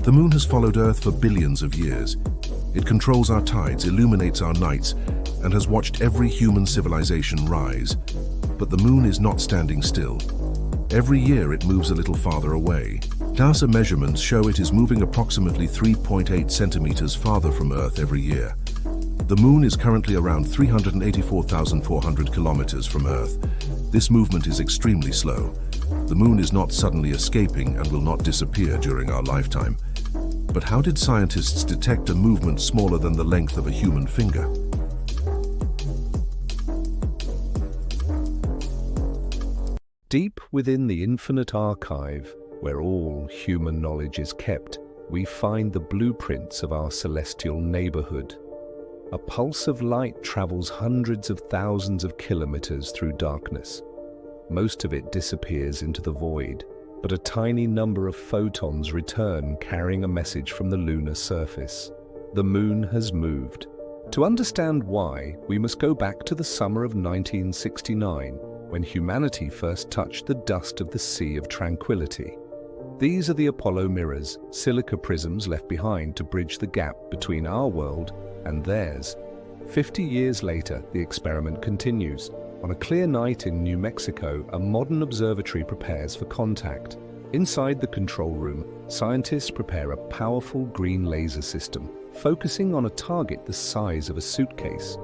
The moon has followed Earth for billions of years. It controls our tides, illuminates our nights, and has watched every human civilization rise. But the moon is not standing still. Every year it moves a little farther away. NASA measurements show it is moving approximately 3.8 centimeters farther from Earth every year. The moon is currently around 384,400 kilometers from Earth. This movement is extremely slow. The moon is not suddenly escaping and will not disappear during our lifetime. But how did scientists detect a movement smaller than the length of a human finger? Deep within the infinite archive, where all human knowledge is kept, we find the blueprints of our celestial neighborhood. A pulse of light travels hundreds of thousands of kilometers through darkness. Most of it disappears into the void, but a tiny number of photons return carrying a message from the lunar surface. The moon has moved. To understand why, we must go back to the summer of 1969, when humanity first touched the dust of the Sea of Tranquility. These are the Apollo mirrors, silica prisms left behind to bridge the gap between our world and theirs. 50 years later, the experiment continues. On a clear night in New Mexico, a modern observatory prepares for contact. Inside the control room, scientists prepare a powerful green laser system, focusing on a target the size of a suitcase.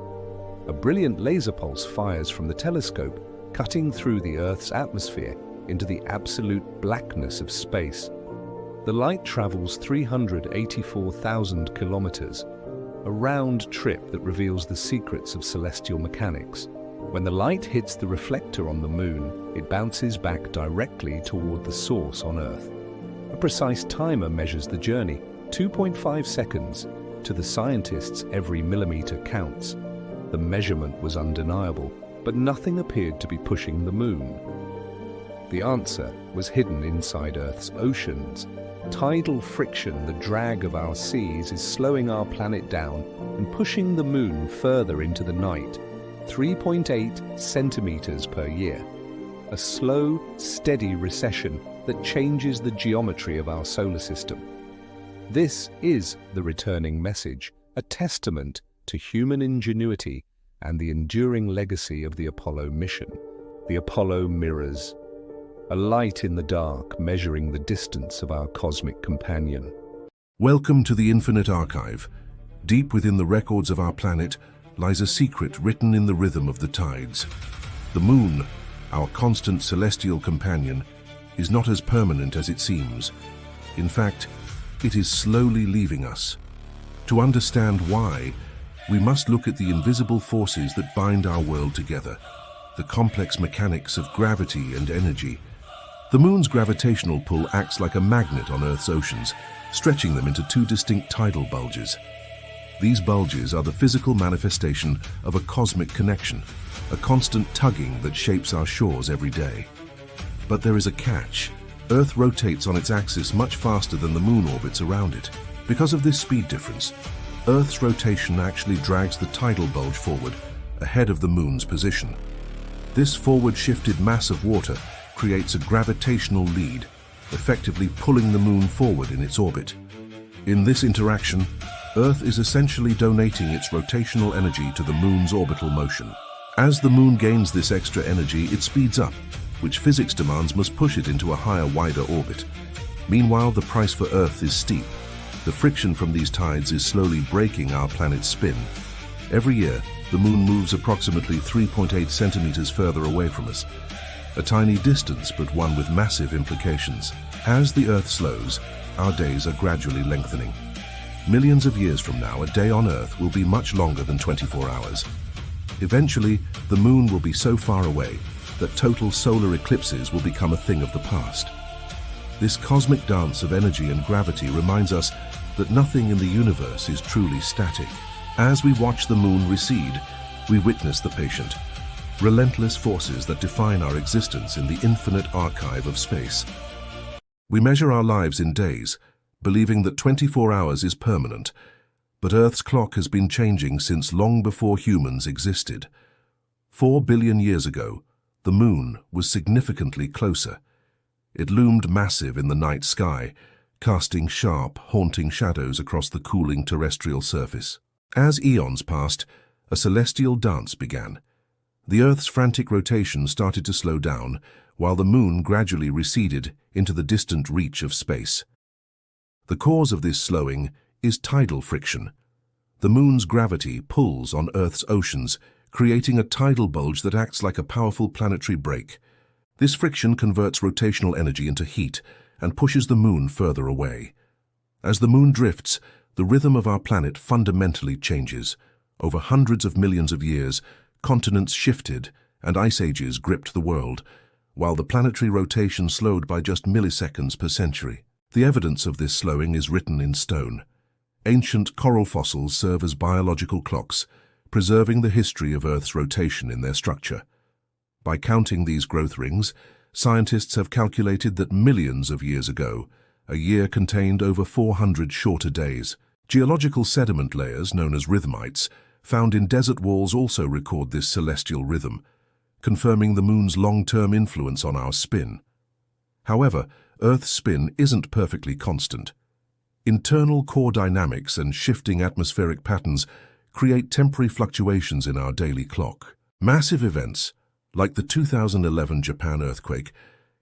A brilliant laser pulse fires from the telescope, cutting through the Earth's atmosphere into the absolute blackness of space. The light travels 384,000 kilometers, a round trip that reveals the secrets of celestial mechanics. When the light hits the reflector on the moon, it bounces back directly toward the source on Earth. A precise timer measures the journey, 2.5 seconds. To the scientists, every millimeter counts. The measurement was undeniable, but nothing appeared to be pushing the moon. The answer was hidden inside Earth's oceans. Tidal friction, the drag of our seas, is slowing our planet down and pushing the moon further into the night, 3.8 centimeters per year. A slow, steady recession that changes the geometry of our solar system. This is the returning message, a testament to human ingenuity and the enduring legacy of the Apollo mission. The Apollo mirrors, a light in the dark measuring the distance of our cosmic companion. Welcome to the Infinite Archive. Deep within the records of our planet lies a secret written in the rhythm of the tides. The moon, our constant celestial companion, is not as permanent as it seems. In fact, it is slowly leaving us. To understand why, we must look at the invisible forces that bind our world together, the complex mechanics of gravity and energy. The moon's gravitational pull acts like a magnet on Earth's oceans, stretching them into two distinct tidal bulges. These bulges are the physical manifestation of a cosmic connection, a constant tugging that shapes our shores every day. But there is a catch. Earth rotates on its axis much faster than the moon orbits around it. Because of this speed difference, Earth's rotation actually drags the tidal bulge forward, ahead of the moon's position. This forward-shifted mass of water creates a gravitational lead, effectively pulling the moon forward in its orbit. In this interaction, Earth is essentially donating its rotational energy to the moon's orbital motion. As the moon gains this extra energy, it speeds up, which physics demands must push it into a higher, wider orbit. Meanwhile, the price for Earth is steep. The friction from these tides is slowly breaking our planet's spin. Every year, the moon moves approximately 3.8 centimeters further away from us. A tiny distance, but one with massive implications. As the Earth slows, our days are gradually lengthening. Millions of years from now, a day on Earth will be much longer than 24 hours. Eventually, the moon will be so far away that total solar eclipses will become a thing of the past. This cosmic dance of energy and gravity reminds us that nothing in the universe is truly static. As we watch the moon recede, we witness the patient, relentless forces that define our existence in the infinite archive of space. We measure our lives in days, believing that 24 hours is permanent, but Earth's clock has been changing since long before humans existed. 4 billion years ago, the moon was significantly closer. It loomed massive in the night sky, casting sharp, haunting shadows across the cooling terrestrial surface. As eons passed, a celestial dance began. The Earth's frantic rotation started to slow down, while the Moon gradually receded into the distant reach of space. The cause of this slowing is tidal friction. The Moon's gravity pulls on Earth's oceans, creating a tidal bulge that acts like a powerful planetary brake. This friction converts rotational energy into heat and pushes the Moon further away. As the Moon drifts, the rhythm of our planet fundamentally changes. Over hundreds of millions of years, continents shifted and ice ages gripped the world, while the planetary rotation slowed by just milliseconds per century. The evidence of this slowing is written in stone. Ancient coral fossils serve as biological clocks, preserving the history of Earth's rotation in their structure. By counting these growth rings, scientists have calculated that millions of years ago, a year contained over 400 shorter days. Geological sediment layers, known as rhythmites, found in desert walls also record this celestial rhythm, confirming the Moon's long-term influence on our spin. However, Earth's spin isn't perfectly constant. Internal core dynamics and shifting atmospheric patterns create temporary fluctuations in our daily clock. Massive events, like the 2011 Japan earthquake,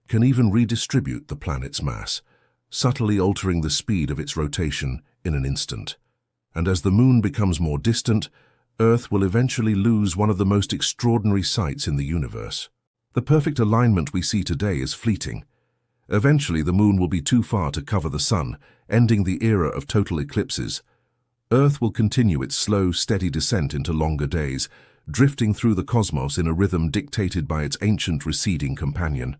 can even redistribute the planet's mass, subtly altering the speed of its rotation in an instant. And as the Moon becomes more distant, Earth will eventually lose one of the most extraordinary sights in the universe. The perfect alignment we see today is fleeting. Eventually, the Moon will be too far to cover the Sun, ending the era of total eclipses. Earth will continue its slow, steady descent into longer days, drifting through the cosmos in a rhythm dictated by its ancient receding companion.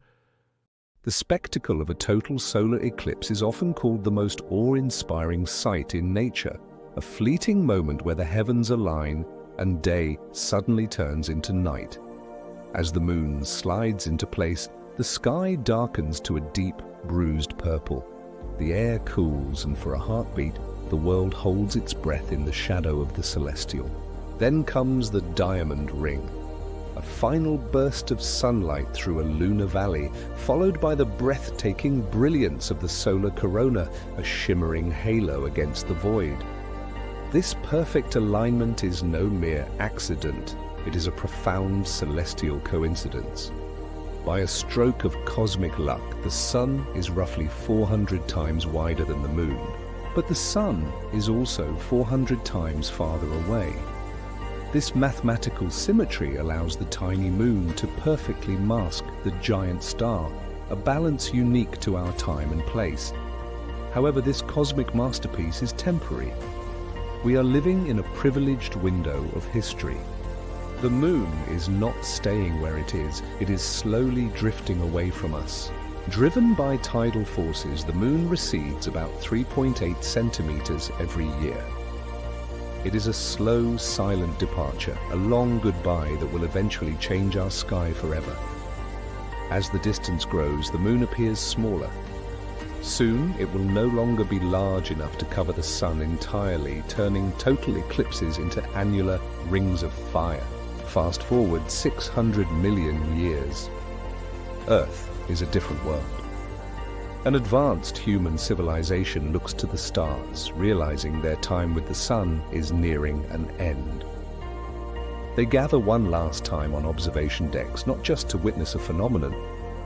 The spectacle of a total solar eclipse is often called the most awe-inspiring sight in nature, a fleeting moment where the heavens align and day suddenly turns into night. As the Moon slides into place, the sky darkens to a deep, bruised purple. The air cools, and for a heartbeat, the world holds its breath in the shadow of the celestial. Then comes the diamond ring, a final burst of sunlight through a lunar valley, followed by the breathtaking brilliance of the solar corona, a shimmering halo against the void. This perfect alignment is no mere accident. It is a profound celestial coincidence. By a stroke of cosmic luck, the Sun is roughly 400 times wider than the Moon, but the Sun is also 400 times farther away. This mathematical symmetry allows the tiny Moon to perfectly mask the giant star, a balance unique to our time and place. However, this cosmic masterpiece is temporary. We are living in a privileged window of history. The Moon is not staying where it is slowly drifting away from us. Driven by tidal forces, the Moon recedes about 3.8 centimetres every year. It is a slow, silent departure, a long goodbye that will eventually change our sky forever. As the distance grows, the Moon appears smaller. Soon, it will no longer be large enough to cover the Sun entirely, turning total eclipses into annular rings of fire. Fast forward 600 million years. Earth is a different world. An advanced human civilization looks to the stars, realizing their time with the Sun is nearing an end. They gather one last time on observation decks, not just to witness a phenomenon,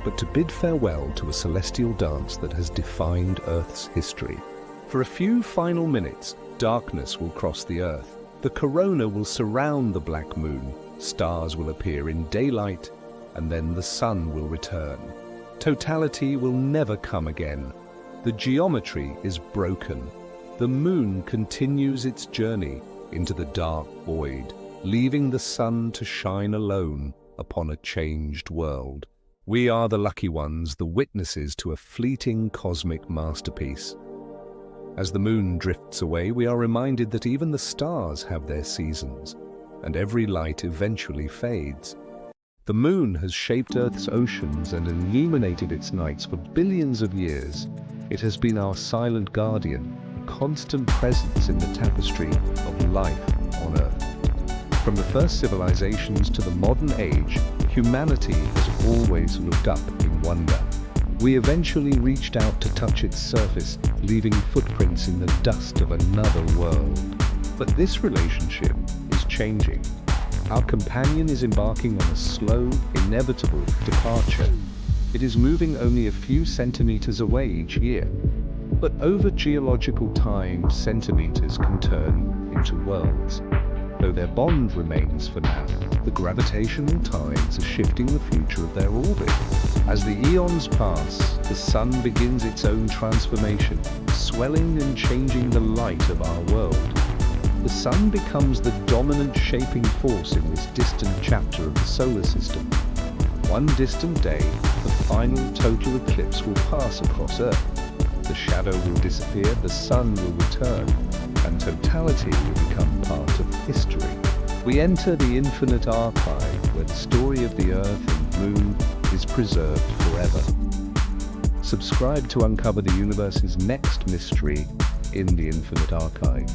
but to bid farewell to a celestial dance that has defined Earth's history. For a few final minutes, darkness will cross the Earth. The corona will surround the black Moon. Stars will appear in daylight, and then the Sun will return. Totality will never come again. The geometry is broken. The Moon continues its journey into the dark void, leaving the Sun to shine alone upon a changed world. We are the lucky ones, the witnesses to a fleeting cosmic masterpiece. As the Moon drifts away, we are reminded that even the stars have their seasons, and every light eventually fades. The Moon has shaped Earth's oceans and illuminated its nights for billions of years. It has been our silent guardian, a constant presence in the tapestry of life on Earth. From the first civilizations to the modern age, humanity has always looked up in wonder. We eventually reached out to touch its surface, leaving footprints in the dust of another world. But this relationship is changing. Our companion is embarking on a slow, inevitable departure. It is moving only a few centimeters away each year. But over geological time, centimeters can turn into worlds. Though their bond remains for now, the gravitational tides are shifting the future of their orbit. As the eons pass, the sun begins its own transformation, swelling and changing the light of our world. The sun becomes the dominant shaping force in this distant chapter of the solar system. One distant day, the final total eclipse will pass across Earth. The shadow will disappear, the sun will return, and totality will become part of history. We enter the infinite archive where the story of the Earth and Moon is preserved forever. Subscribe to uncover the universe's next mystery in the infinite archive.